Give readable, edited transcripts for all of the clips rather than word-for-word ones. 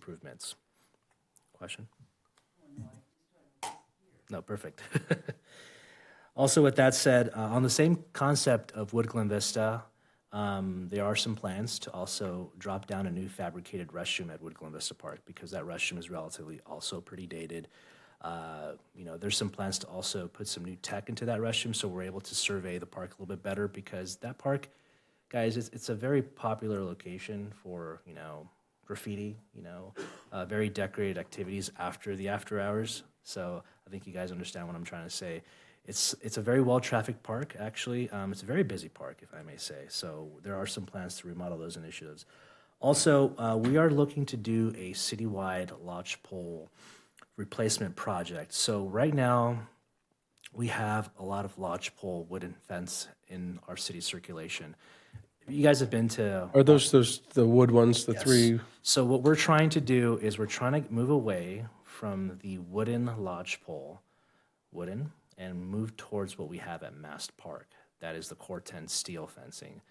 improvements. Question? No, perfect. Also, with that said, on the same concept of Woodland Vista, there are some plans to also drop down a new fabricated restroom at Woodland Vista Park because that restroom is relatively also pretty dated. There's some plans to also put some new tech into that restroom so we're able to survey the park a little bit better because that park, guys, it's a very popular location for, graffiti, very decorated activities after the after hours. So I think you guys understand what I'm trying to say. It's a very well-trafficked park, actually. It's a very busy park, if I may say. So there are some plans to remodel those initiatives. Also, we are looking to do a citywide lodgepole replacement project. So right now, we have a lot of lodgepole wooden fence in our city circulation. You guys have been to... Are those the wood ones, the Yes. three? So what we're trying to do is we're trying to move away from the wooden lodgepole, and move towards what we have at Mast Park. That is the Corten steel fencing.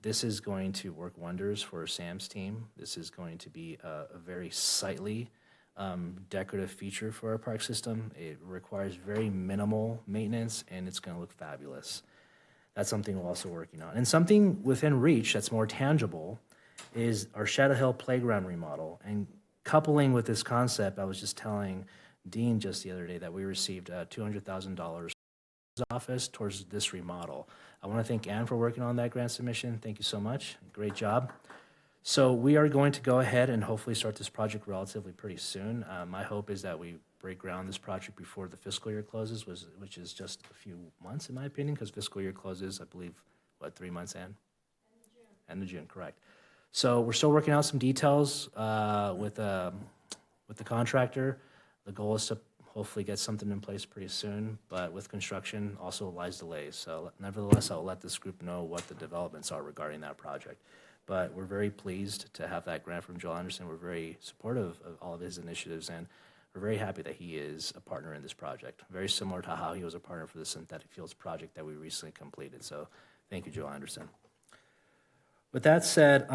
This is going to work wonders for Sam's team. This is going to be a very sightly, decorative feature for our park system. It requires very minimal maintenance, and it's going to look fabulous. That's something we're also working on. And something within reach that's more tangible is our Shadow Hill Playground remodel. And coupling with this concept, I was just telling Dean just the other day that we received $200,000 office towards this remodel. I want to thank Ann for working on that grant submission. Thank you so much. Great job. So we are going to go ahead and hopefully start this project relatively pretty soon. My hope is that we break ground on this project before the fiscal year closes, which is just a few months in my opinion, because fiscal year closes, I believe, 3 months, Ann? End of June, correct. So we're still working out some details with the contractor. The goal is to hopefully get something in place pretty soon, but with construction also lies delays. So nevertheless, I'll let this group know what the developments are regarding that project. But we're very pleased to have that grant from Joel Anderson. We're very supportive of all of his initiatives, and we're very happy that he is a partner in this project, very similar to how he was a partner for the synthetic fuels project that we recently completed. So thank you, Joel Anderson. With that said,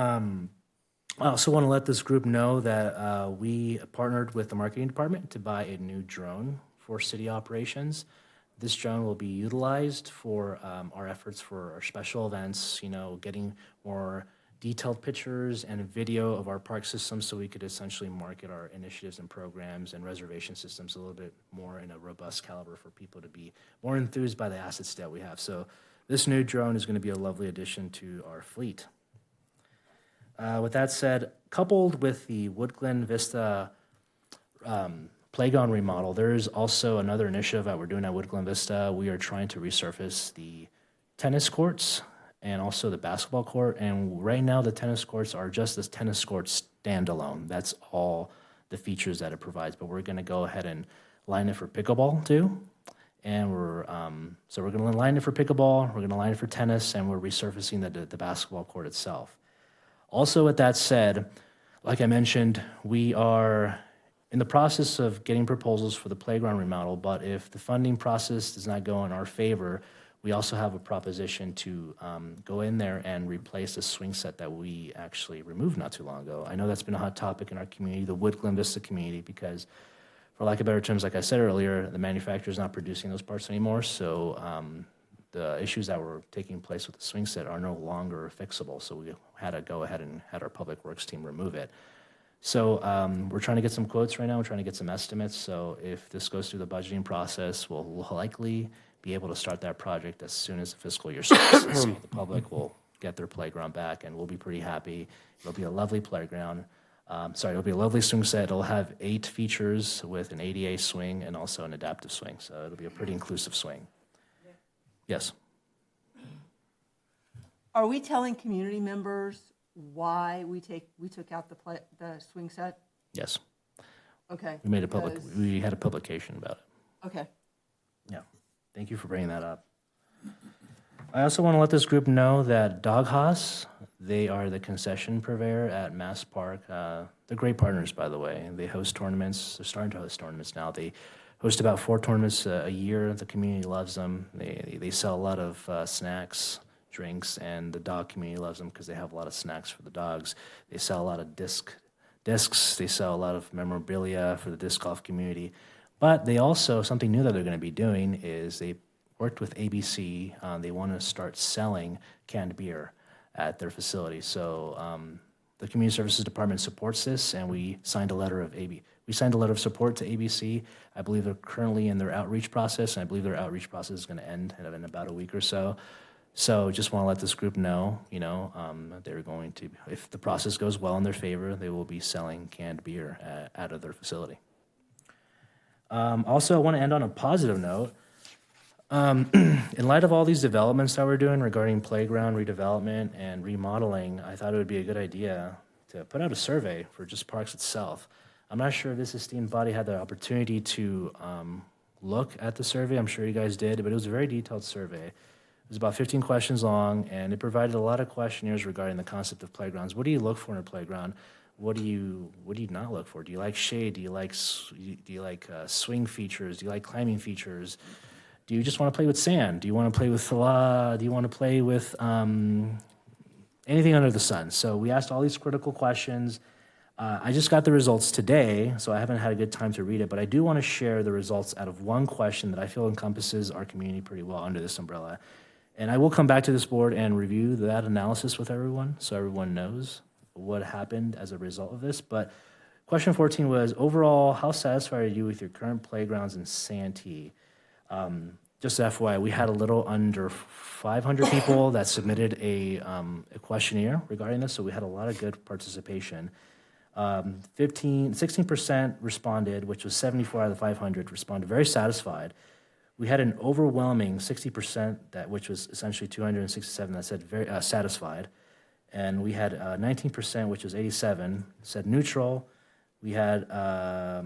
I also want to let this group know that we partnered with the marketing department to buy a new drone for city operations. This drone will be utilized for our efforts for our special events, getting more detailed pictures and video of our park system so we could essentially market our initiatives and programs and reservation systems a little bit more in a robust caliber for people to be more enthused by the assets that we have. So this new drone is going to be a lovely addition to our fleet. With that said, coupled with the Woodland Vista playground remodel, there is also another initiative that we're doing at Woodland Vista. We are trying to resurface the tennis courts and also the basketball court. And right now, the tennis courts are just this tennis court standalone. That's all the features that it provides. But we're going to go ahead and line it for pickleball too. And we're going to line it for pickleball. We're going to line it for tennis, and we're resurfacing the basketball court itself. Also, with that said, like I mentioned, we are in the process of getting proposals for the playground remodel, but if the funding process does not go in our favor, we also have a proposition to go in there and replace the swing set that we actually removed not too long ago. I know that's been a hot topic in our community, the Woodland Vista community, because for lack of better terms, like I said earlier, the manufacturer is not producing those parts anymore, so the issues that were taking place with the swing set are no longer fixable, so we had to go ahead and had our public works team remove it. So we're trying to get some quotes right now. We're trying to get some estimates. So if this goes through the budgeting process, we'll likely be able to start that project as soon as the fiscal year starts. So the public will get their playground back, and we'll be pretty happy. It'll be a lovely playground. It'll be a lovely swing set. It'll have 8 features with an ADA swing and also an adaptive swing. So it'll be a pretty inclusive swing. Yes. Are we telling community members why we took out the swing set? Yes. Okay. We had a publication about it. Okay. Yeah. Thank you for bringing that up. I also want to let this group know that Dog Haus, they are the concession purveyor at Mass Park. They're great partners, by the way. They host tournaments. They're starting to host tournaments now. They host about 4 tournaments a year. The community loves them. They sell a lot of snacks, drinks, and the dog community loves them because they have a lot of snacks for the dogs. They sell a lot of disc discs. They sell a lot of memorabilia for the disc golf community. But they also, something new that they're going to be doing is they worked with ABC. They want to start selling canned beer at their facility. So the Community Services Department supports this, and we signed a letter of support to ABC. I believe they're currently in their outreach process, and I believe their outreach process is going to end in about a week or so. So just want to let this group know, they're going to, if the process goes well in their favor, they will be selling canned beer out of their facility. Also, I want to end on a positive note. In light of all these developments that we're doing regarding playground redevelopment and remodeling, I thought it would be a good idea to put out a survey for just parks itself. I'm not sure if this esteemed body had the opportunity to look at the survey. I'm sure you guys did, but it was a very detailed survey. It was about 15 questions long, and it provided a lot of questionnaires regarding the concept of playgrounds. What do you look for in a playground? What do you not look for? Do you like shade? Do you like swing features? Do you like climbing features? Do you just want to play with sand? Do you want to play with do you want to play with anything under the sun? So we asked all these critical questions. I just got the results today, so I haven't had a good time to read it, but I do want to share the results out of one question that I feel encompasses our community pretty well under this umbrella. And I will come back to this board and review that analysis with everyone so everyone knows what happened as a result of this. But question 14 was, overall, how satisfied are you with your current playgrounds in Santee? Just FYI, we had a little under 500 people that submitted a questionnaire regarding this, so we had a lot of good participation. 16% responded, which was 74 out of the 500, responded very satisfied. We had an overwhelming 60%, which was essentially 267, that said very satisfied. And we had 19%, which was 87, said neutral. We had a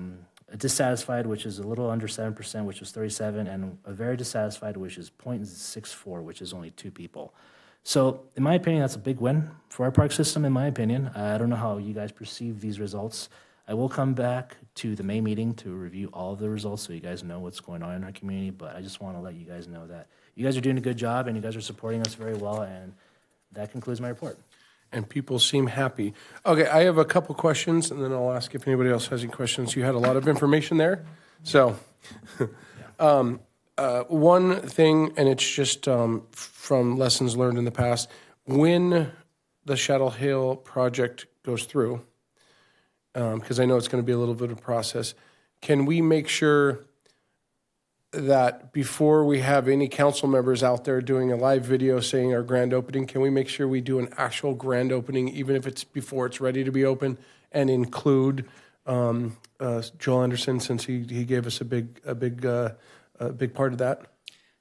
dissatisfied, which is a little under 7%, which was 37, and a very dissatisfied, which is 0.64, which is only 2 people. So in my opinion, that's a big win for our park system, in my opinion. I don't know how you guys perceive these results. I will come back to the May meeting to review all of the results so you guys know what's going on in our community, but I just want to let you guys know that you guys are doing a good job and you guys are supporting us very well, and that concludes my report. And people seem happy. Okay, I have a couple questions, and then I'll ask if anybody else has any questions. You had a lot of information there. So one thing, and it's just from lessons learned in the past, when the Shadow Hill project goes through, because I know it's going to be a little bit of a process, can we make sure that before we have any council members out there doing a live video saying our grand opening, can we make sure we do an actual grand opening, even if it's before it's ready to be open, and include Joel Anderson, since he gave us a big part of that?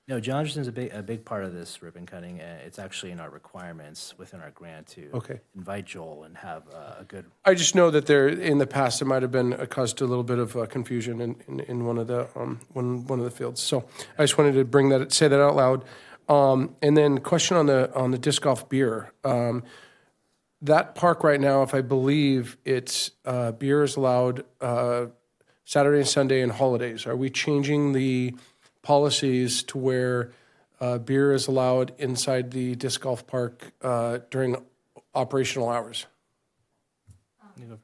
No, John Anderson's a big part of this ribbon cutting. It's actually in our requirements within our grant to invite Joel and have a good. I just know that there in the past it might have been caused a little bit of confusion in one of the one of the fields. So I just wanted to say that out loud. And then question on the disc golf beer. That park right now, if I believe it's beer is allowed Saturday and Sunday and holidays. Are we changing the policies to where beer is allowed inside the disc golf park during operational hours? The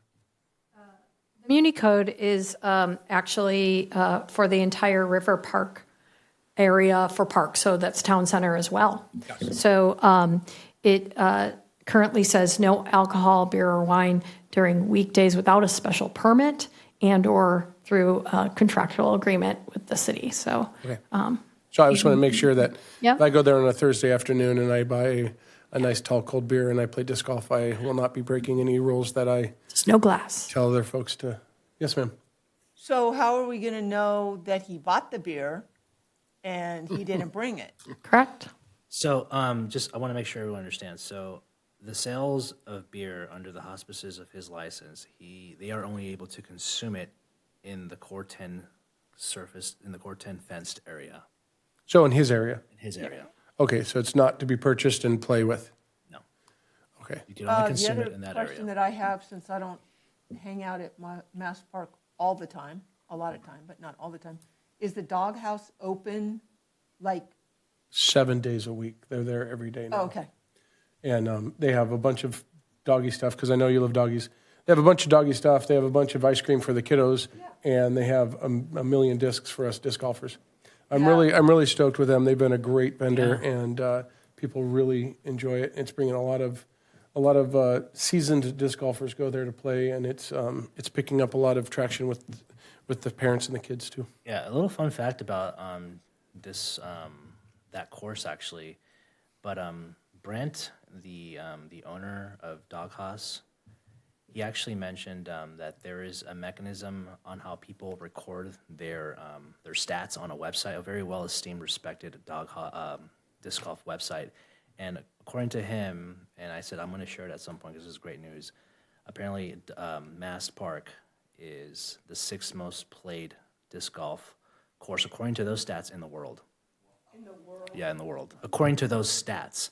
Muni Code is actually for the entire River Park area for parks, so that's town center as well. Gotcha. So it currently says no alcohol, beer, or wine during weekdays without a special permit and or through a contractual agreement with the city. So, So I just want to make sure that Yeah. if I go there on a Thursday afternoon and I buy a nice tall cold beer and I play disc golf, I will not be breaking any rules that I just no glass. tell other folks to. Yes, ma'am. So how are we going to know that he bought the beer and he didn't bring it? Correct. So I want to make sure everyone understands. So the sales of beer under the auspices of his license, they are only able to consume it in the Core 10 surface, in the Core 10 fenced area. So in his area? In his area. Okay, so it's not to be purchased and play with? No. Okay. You can only consume it in that The other question area. that I have, since I don't hang out at my Mass Park all the time, a lot of time, but not all the time, is the doghouse open, like? 7 days a week. They're there every day now. Oh, okay. And they have a bunch of doggy stuff, because I know you love doggies. They have a bunch of doggy stuff. They have a bunch of ice cream for the kiddos, and they have a million discs for us disc golfers. I'm really stoked with them. They've been a great vendor, and people really enjoy it. It's bringing a lot of seasoned disc golfers go there to play, and it's picking up a lot of traction with the parents and the kids too. Yeah, a little fun fact about this that course actually, but Brent, the owner of Dog Haus, he actually mentioned that there is a mechanism on how people record their stats on a website, a very well esteemed, respected disc golf website, and according to him, and I said I'm going to share it at some point because this is great news. Apparently, Mast Park is the 6th most played disc golf course according to those stats in the world. In the world? Yeah, in the world. According to those stats.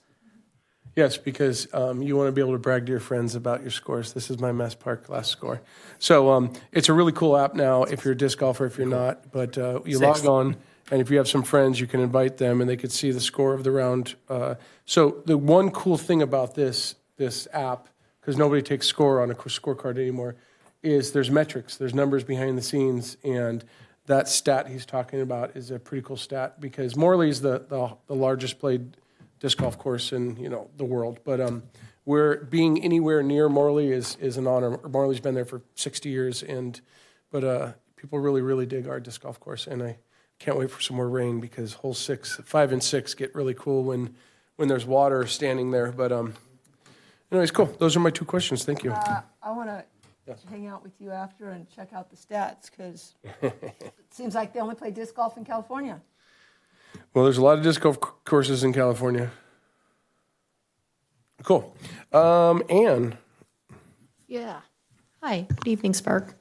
Yes, because you want to be able to brag to your friends about your scores. This is my Mast Park last score. So it's a really cool app now if you're a disc golfer, if you're not. But you log on, and if you have some friends, you can invite them, and they could see the score of the round. So the one cool thing about this app, because nobody takes score on a scorecard anymore, is there's metrics. There's numbers behind the scenes, and that stat he's talking about is a pretty cool stat because Morley's the largest played disc golf course in the world, but we're being anywhere near Morley is an honor. Morley's been there for 60 years, but people really dig our disc golf course, and I can't wait for some more rain because holes 5 and 6 get really cool when there's water standing there. But anyways, cool. Those are my 2 questions. Thank you. I want to hang out with you after and check out the stats because it seems like they only play disc golf in California. Well, there's a lot of disc golf courses in California. Cool. Ann. Yeah. Hi, good evening, SPARC.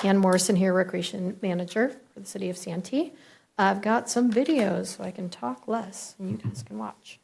Ann Morrison here, Recreation Manager for the City of Santee. I've got some videos so I can talk less and you guys can watch.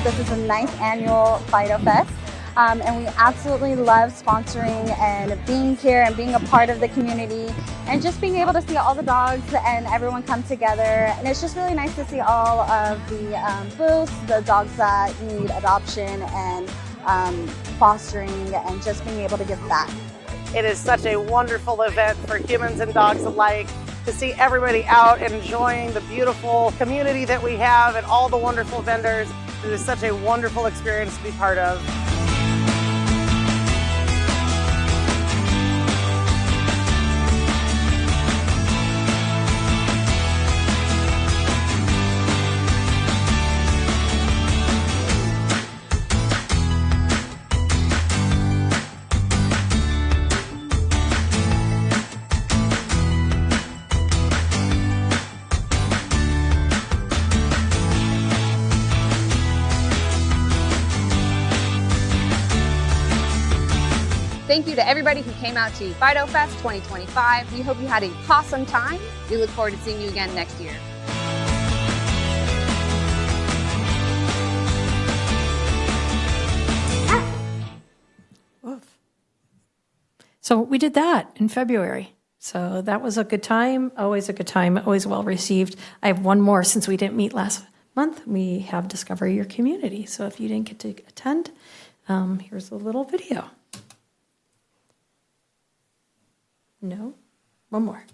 This is the 9th annual Fido Fest, and we absolutely love sponsoring and being here and being a part of the community and just being able to see all the dogs and everyone come together. And it's just really nice to see all of the booths, the dogs that need adoption and fostering and just being able to give back. It is such a wonderful event for humans and dogs alike to see everybody out and enjoying the beautiful community that we have and all the wonderful vendors. It is such a wonderful experience to be part of. Thank you to everybody who came out to Fido Fest 2025. We hope you had an awesome time. We look forward to seeing you again next year. So we did that in February. So that was a good time, always well received. I have one more since we didn't meet last month. We have Discover Your Community. So if you didn't get to attend, here's a little video. No? One more.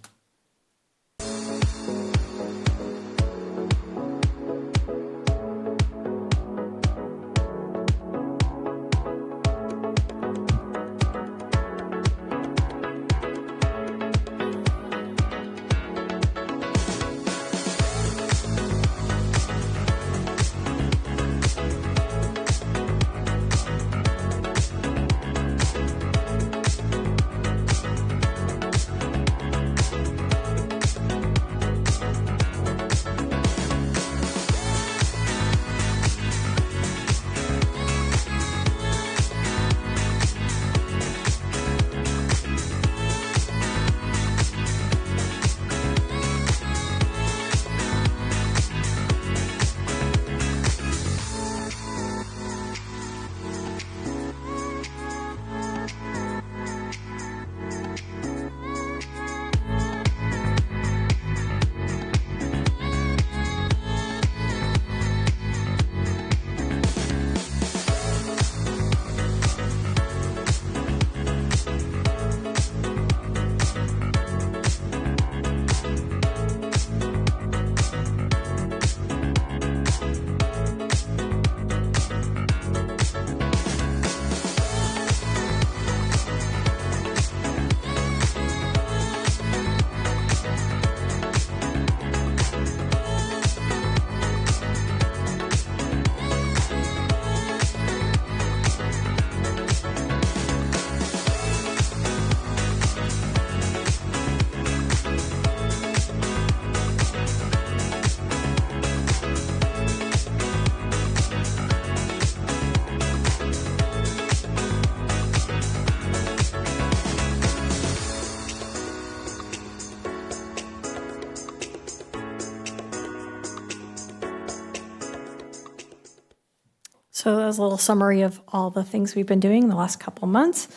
So that was a little summary of all the things we've been doing the last couple of months.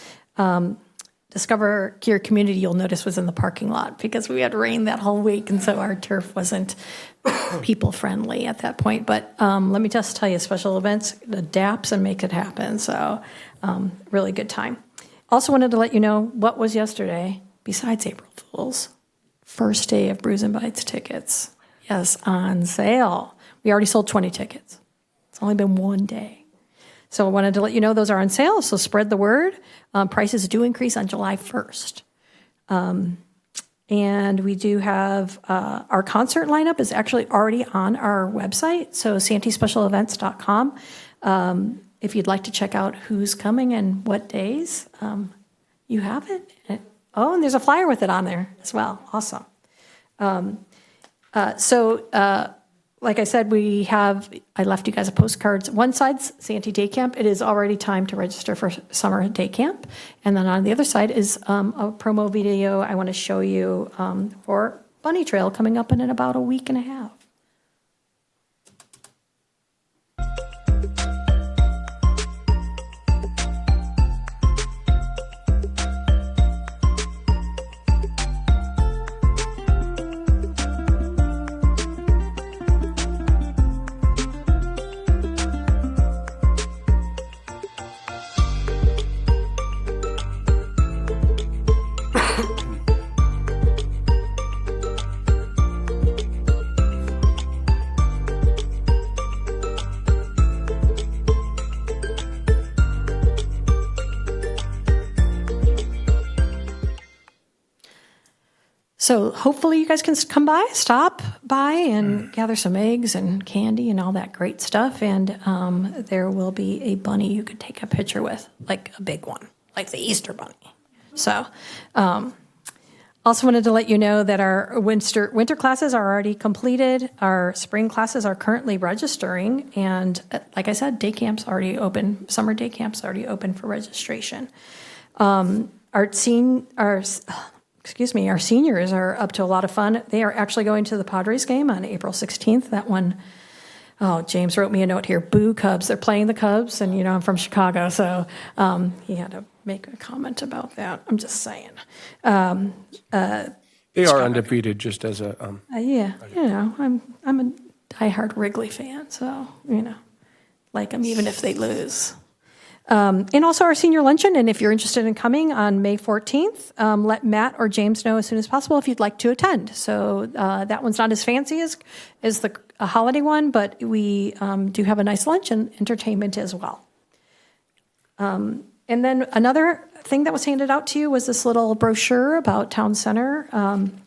Discover Your Community, you'll notice, was in the parking lot because we had rain that whole week, and so our turf wasn't people-friendly at that point. But let me just tell you, special events adapts and makes it happen, so really good time. Also wanted to let you know what was yesterday, besides April Fool's, first day of Brews and Bites tickets. Yes, on sale. We already sold 20 tickets. It's only been one day. So I wanted to let you know those are on sale, so spread the word. Prices do increase on July 1st. And we do have our concert lineup is actually already on our website, so santeespecialevents.com. If you'd like to check out who's coming and what days, you have it. Oh, and there's a flyer with it on there as well. Awesome. Like I said, I left you guys a postcards. One side's Santee Day Camp. It is already time to register for summer day camp. And then on the other side is a promo video I want to show you for Bunny Trail coming up in about a week and a half. So hopefully you guys can come by, stop by and gather some eggs and candy and all that great stuff. And there will be a bunny you could take a picture with, like a big one, like the Easter bunny. So also wanted to let you know that our winter classes are already completed. Our spring classes are currently registering. And like I said, day camp's already open. Summer day camp's already open for registration. Our seniors are up to a lot of fun. They are actually going to the Padres game on April 16th. That one, James wrote me a note here, boo Cubs. They're playing the Cubs, and I'm from Chicago, so he had to make a comment about that. I'm just saying. They are undefeated, just as a. Yeah, I'm a diehard Wrigley fan, so, like them even if they lose. And also our senior luncheon, and if you're interested in coming on May 14th, let Matt or James know as soon as possible if you'd like to attend. So that one's not as fancy as the holiday one, but we do have a nice lunch and entertainment as well. And then another thing that was handed out to you was this little brochure about Town Center,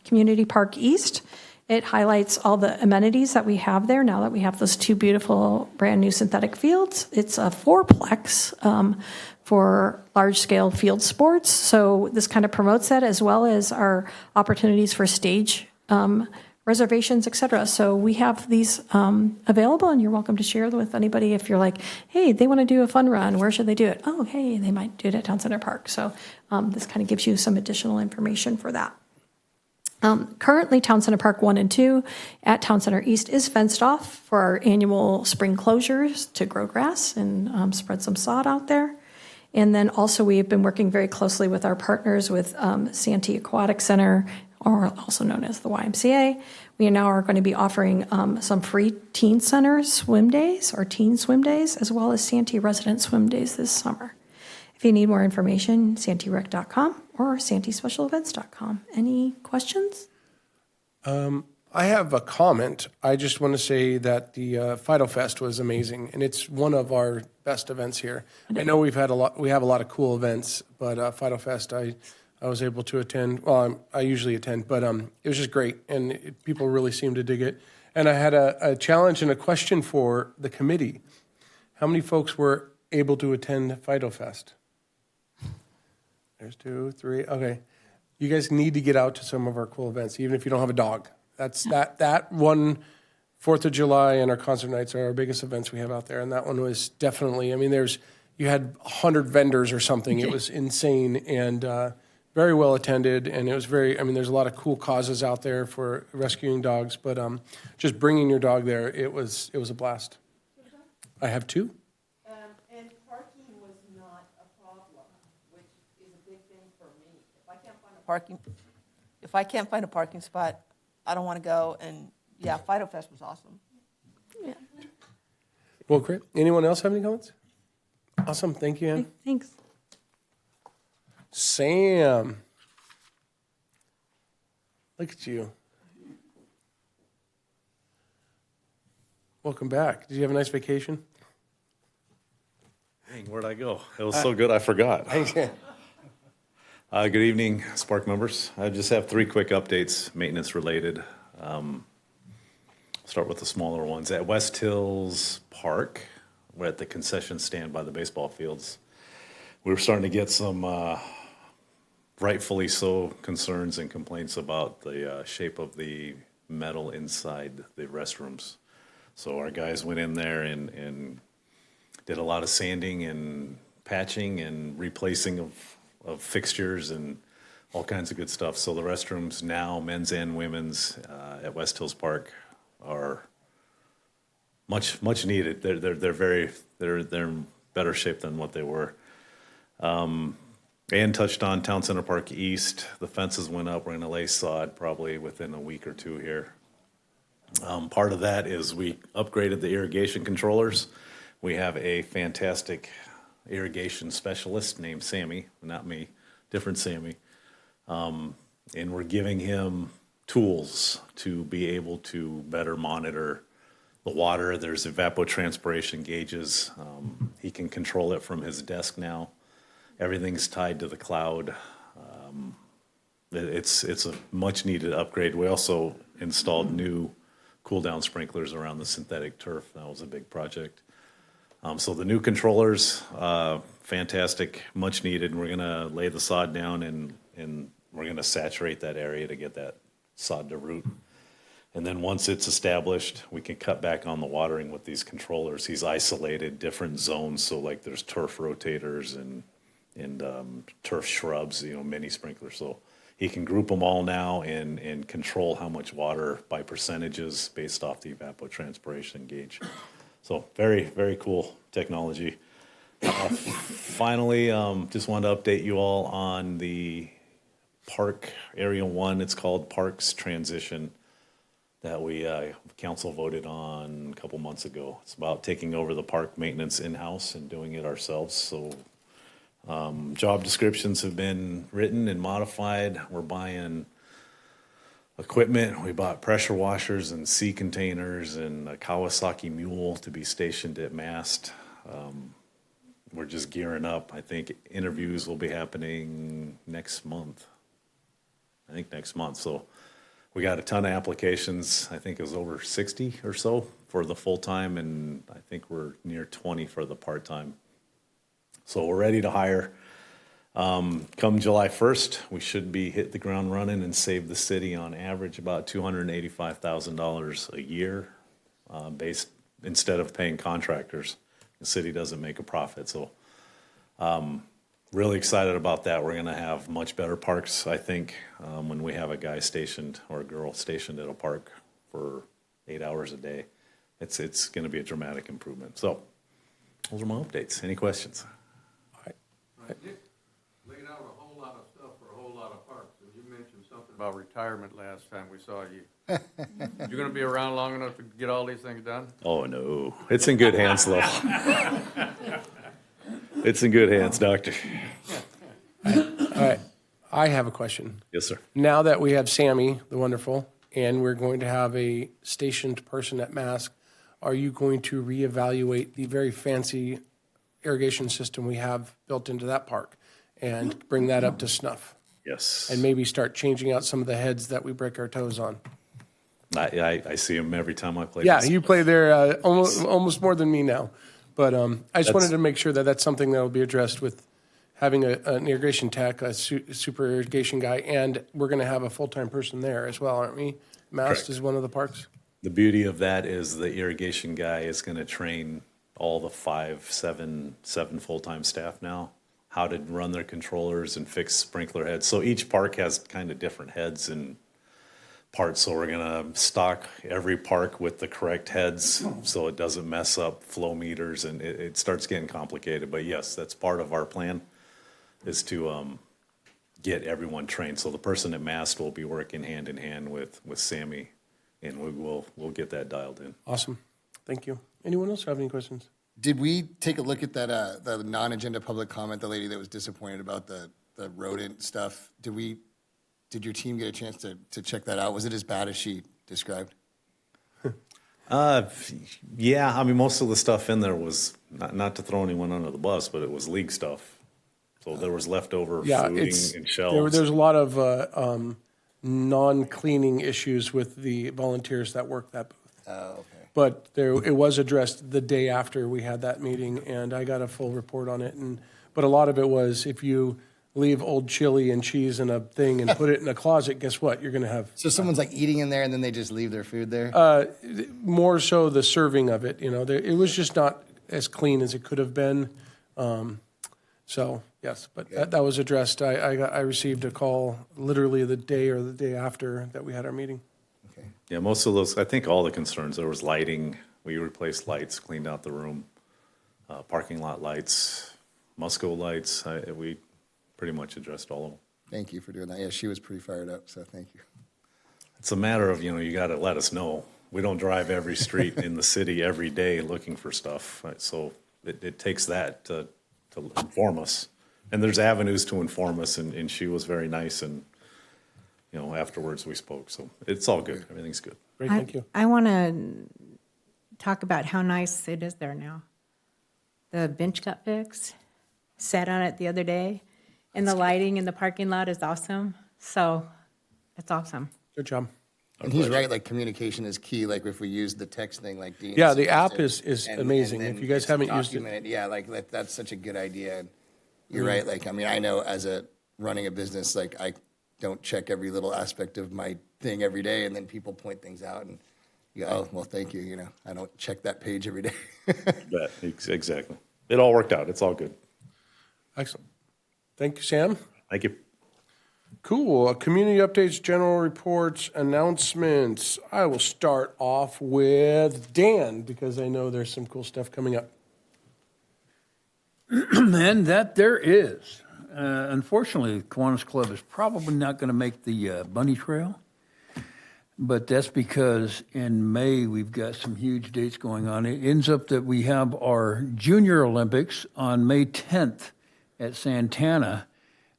Community Park East. It highlights all the amenities that we have there now that we have those two beautiful brand new synthetic fields. It's a fourplex for large-scale field sports. So this kind of promotes that, as well as our opportunities for stage reservations, et cetera. So we have these available, and you're welcome to share them with anybody if you're like, hey, they want to do a fun run. Where should they do it? Oh, hey, they might do it at Town Center Park. So this kind of gives you some additional information for that. Currently, Town Center Park 1 and 2 at Town Center East is fenced off for our annual spring closures to grow grass and spread some sod out there. And then also we have been working very closely with our partners with Santee Aquatic Center, or also known as the YMCA. We now are going to be offering some free teen center swim days or teen swim days, as well as Santee resident swim days this summer. If you need more information, santeerec.com or santeespecialevents.com. Any questions? I have a comment. I just want to say that the Fido Fest was amazing, and it's one of our best events here. I know we have a lot of cool events, but Fido Fest, I was able to attend. Well, I usually attend, but it was just great, and people really seemed to dig it. And I had a challenge and a question for the committee. How many folks were able to attend Fido Fest? There's 2, 3. Okay. You guys need to get out to some of our cool events, even if you don't have a dog. That's that one, 4th of July and our concert nights are our biggest events we have out there. And that one was definitely, you had 100 vendors or something. It was insane and very well attended. And it was there's a lot of cool causes out there for rescuing dogs, but just bringing your dog there, it was a blast. I have 2. parking, if I can't find a parking spot, I don't want to go. And yeah, Fido Fest was awesome. Well, great. Anyone else have any comments? Awesome. Thank you, Ann. Thanks. Sam. Look at you. Welcome back. Did you have a nice vacation? Dang, where'd I go? It was so good I forgot. Good evening, SPARC members. I just have 3 quick updates, maintenance related. Start with the smaller ones. At West Hills Park, we're at the concession stand by the baseball fields. We were starting to get some, rightfully so, concerns and complaints about the shape of the metal inside the restrooms. So our guys went in there and did a lot of sanding and patching and replacing of fixtures and all kinds of good stuff. So the restrooms now, men's and women's, at West Hills Park are much needed. They're in better shape than what they were. Ann touched on Town Center Park East. The fences went up. We're going to lay sod probably within a week or 2 here. Part of that is we upgraded the irrigation controllers. We have a fantastic irrigation specialist named Sammy, not me, different Sammy. And we're giving him tools to be able to better monitor the water. There's evapotranspiration gauges. He can control it from his desk now. Everything's tied to the cloud. It's a much needed upgrade. We also installed new cool down sprinklers around the synthetic turf. That was a big project. So the new controllers, fantastic, much needed. And we're gonna lay the sod down and we're gonna saturate that area to get that sod to root. And then once it's established, we can cut back on the watering with these controllers. He's isolated different zones. So like there's turf rotators and turf shrubs, mini sprinklers. So he can group them all now and control how much water by percentages based off the evapotranspiration gauge. So very, very cool technology. Finally, just wanted to update you all on the park Area 1. It's called Parks Transition that we council voted on a couple months ago. It's about taking over the park maintenance in-house and doing it ourselves. So job descriptions have been written and modified. We're buying equipment. We bought pressure washers and sea containers and a Kawasaki mule to be stationed at mast. We're just gearing up. I think interviews will be happening next month. So we got a ton of applications. I think it was over 60 or so for the full-time, and I think we're near 20 for the part-time. So we're ready to hire. Come July 1st, we should be hit the ground running and save the city on average about $285,000 a year, based instead of paying contractors. The city doesn't make a profit, so really excited about that. We're going to have much better parks, I think, when we have a guy stationed or a girl stationed at a park for 8 hours a day. It's going to be a dramatic improvement. So those are my updates. Any questions? Nick laid out a whole lot of stuff for a whole lot of parks, and you mentioned something about retirement last time we saw you. You gonna be around long enough to get all these things done? Oh, no. It's in good hands, though. It's in good hands, Doctor. All right. I have a question. Yes, sir. Now that we have Sammy, the wonderful, and we're going to have a stationed person at Mask, are you going to reevaluate the very fancy irrigation system we have built into that park and bring that up to snuff? Yes. And maybe start changing out some of the heads that we break our toes on? I see him every time I play. Yeah, this. you play there almost more than me now. But I just wanted to make sure that that's something that will be addressed with having an irrigation tech, a super irrigation guy, and we're going to have a full-time person there as well, aren't we? Mast Correct. is one of the parks. The beauty of that is the irrigation guy is going to train all the seven full-time staff now how to run their controllers and fix sprinkler heads. So each park has kind of different heads and parts. So we're going to stock every park with the correct heads so it doesn't mess up flow meters, and it starts getting complicated. But yes, that's part of our plan, is to get everyone trained. So the person at MAST will be working hand in hand with Sammy, and we'll get that dialed in. Awesome. Thank you. Anyone else have any questions? Did we take a look at that, the non-agenda public comment, the lady that was disappointed about the rodent stuff? Did your team get a chance to check that out? Was it as bad as she described? Yeah, I mean, most of the stuff in there was, not to throw anyone under the bus, but it was league stuff. So there was leftover fooding and shelves. There's a lot of non-cleaning issues with the volunteers that work that booth. Oh, okay. But it was addressed the day after we had that meeting, and I got a full report on it. But a lot of it was, if you leave old chili and cheese in a thing and put it in a closet, guess what? You're going to have... So someone's like eating in there and then they just leave their food there? More so the serving of it, it was just not as clean as it could have been. So, yes, but that was addressed. I received a call literally the day or the day after that we had our meeting. Okay. Yeah, most of those, I think all the concerns, there was lighting. We replaced lights, cleaned out the room, parking lot lights, Musco lights. We pretty much addressed all of them. Thank you for doing that. Yeah, she was pretty fired up, so thank you. It's a matter of, you got to let us know. We don't drive every street in the city every day looking for stuff. Right? So it takes that to inform us. And there's avenues to inform us, and she was very nice, and, afterwards we spoke. So it's all good. Everything's good. Great, thank you. I want to talk about how nice it is there now. The bench got fixed. Sat on it the other day. And the lighting in the parking lot is awesome. So it's awesome. Good job. And he's right, like communication is key. Like if we use the text thing like Dean Yeah, the app suggested, is and amazing. then If you guys it's haven't used it. documented. Yeah, like that's such a good idea. And you're right. Like, I mean, I know as running a business, like I don't check every little aspect of my thing every day, and then people point things out and you go, oh, well, thank you. I don't check that page every day. Exactly. It all worked out. It's all good. Excellent. Thank you, Sam. Thank you. Cool. Community updates, general reports, announcements. I will start off with Dan because I know there's some cool stuff coming up. And that there is. Unfortunately, Kiwanis Club is probably not going to make the bunny trail, but that's because in May we've got some huge dates going on. It ends up that we have our Junior Olympics on May 10th at Santana.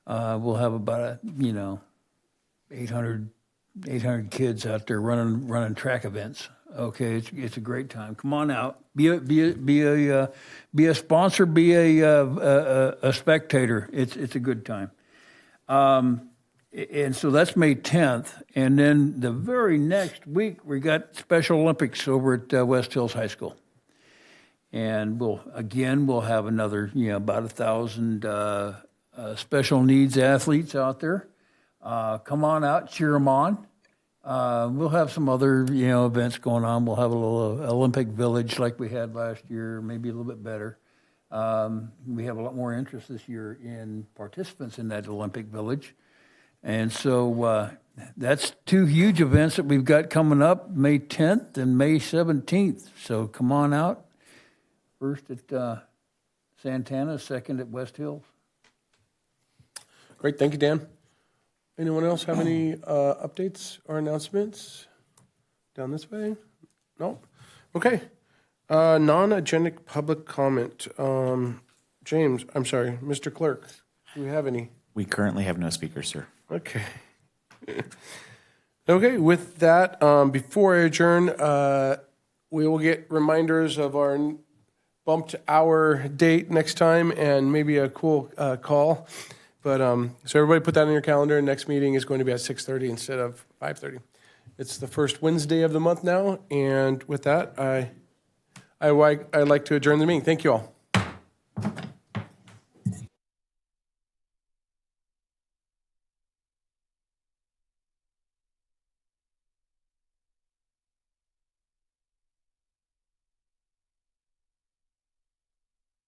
We'll have about 800 kids out there running track events. Okay, it's a great time. Come on out. Be a sponsor. Be a spectator. It's a good time. And so that's May 10th, and then the very next week we got Special Olympics over at West Hills High School, and we'll have another about 1,000 special needs athletes out there. Come on out, cheer them on. We'll have some other, events going on. We'll have a little Olympic village like we had last year, maybe a little bit better. We have a lot more interest this year in participants in that Olympic village. And so that's two huge events that we've got coming up, May 10th and May 17th. So come on out. First at Santana, second at West Hills. Great. Thank you, Dan. Anyone else have any updates or announcements? Down this way? No? Okay. Non-agendic public comment. James, I'm sorry, Mr. Clerk, do we have any? We currently have no speakers, sir. Okay. Okay, with that, before I adjourn, we will get reminders of our bumped hour date next time and maybe a cool call. But so everybody put that on your calendar. Next meeting is going to be at 6:30 instead of 5:30. It's the first Wednesday of the month now. And with that, I'd like to adjourn the meeting. Thank you all.